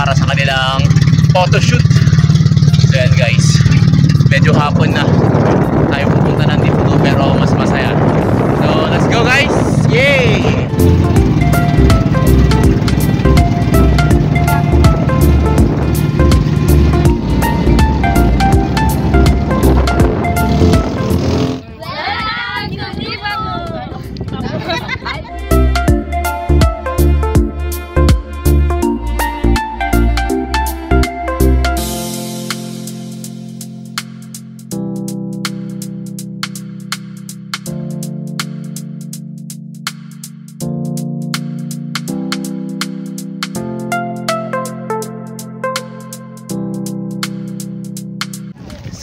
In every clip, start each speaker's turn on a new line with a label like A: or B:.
A: para sa kanilang photoshoot. So yan guys, medyo hapon na tayo pupunta ng Dipudu pero mas masaya. So let's go guys! Yay!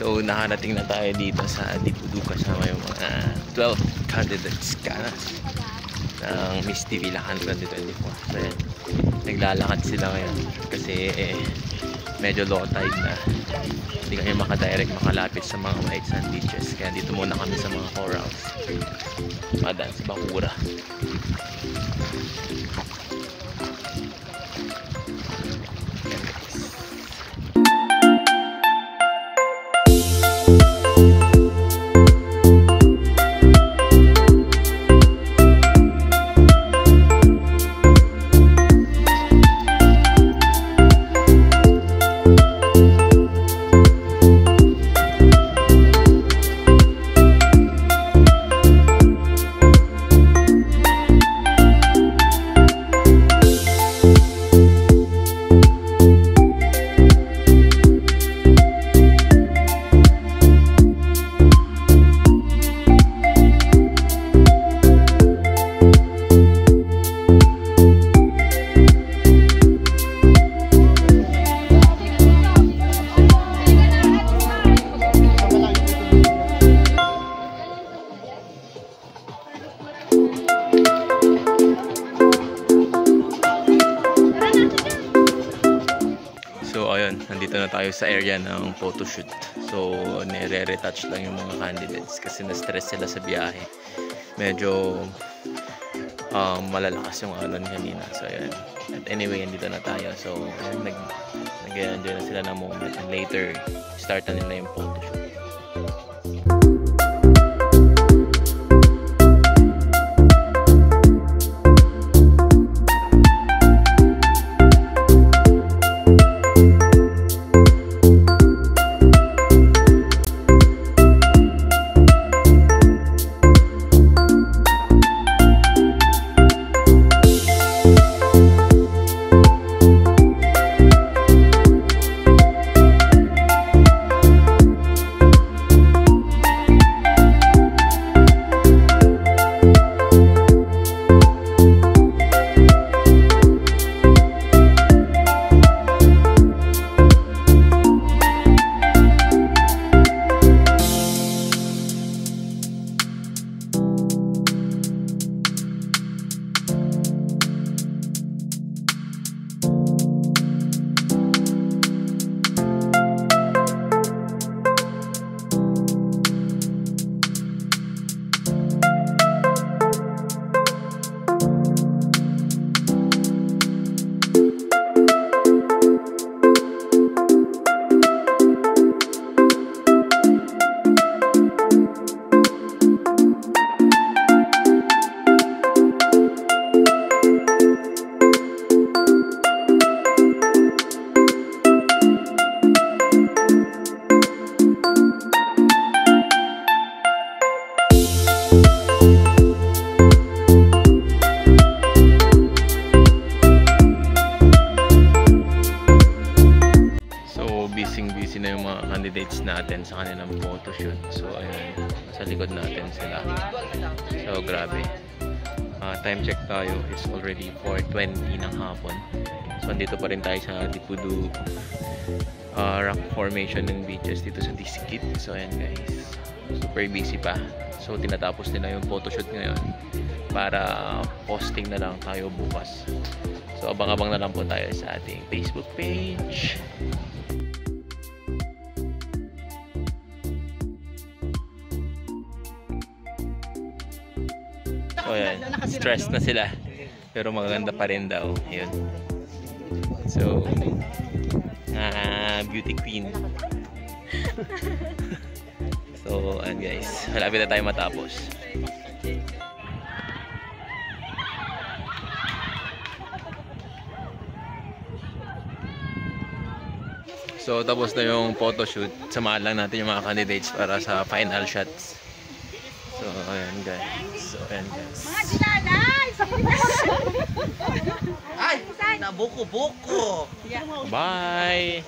A: So nakarating na tayo dito sa Dipudu kasama yung mga 12 candidates ng Miss TV Lakan 2024. So yan, naglalakad sila ngayon kasi medyo low tide na, hindi kami makadirect makalapit sa mga white sand beaches, kaya dito muna kami sa mga corals, madaan sa Bakura. So ayun, nandito na tayo sa area ng photoshoot. So nire-retouch lang yung mga candidates kasi na-stress sila sa biyahe. Medyo malalakas yung alon kanina. So ayun. At anyway, nandito na tayo. So nag-enjoy na sila ng moment. And later, start na nila yung photoshoot. busy na yung mga candidates natin sa kanilang photoshoot. So ayun, sa likod natin sila. So grabe. Time check tayo, it's already 4:20 ng hapon. So andito pa rin tayo sa Dipudu rock formation and beaches dito sa Diskit. So ayan guys, super busy pa. So tinatapos nila yung photoshoot ngayon para posting na lang tayo bukas. So abang-abang na lang po tayo sa ating Facebook page. So ayan, stress na sila pero maganda pa rin daw. Ayun. So, beauty queen. So, and guys, malapit na tayo matapos. So, tapos na yung photoshoot. Samahan lang natin yung mga candidates para sa final shots. So, ayan guys. So, ayan guys.
B: Mga dinanay!
C: Ay! Nabuko-buko!
A: Bye!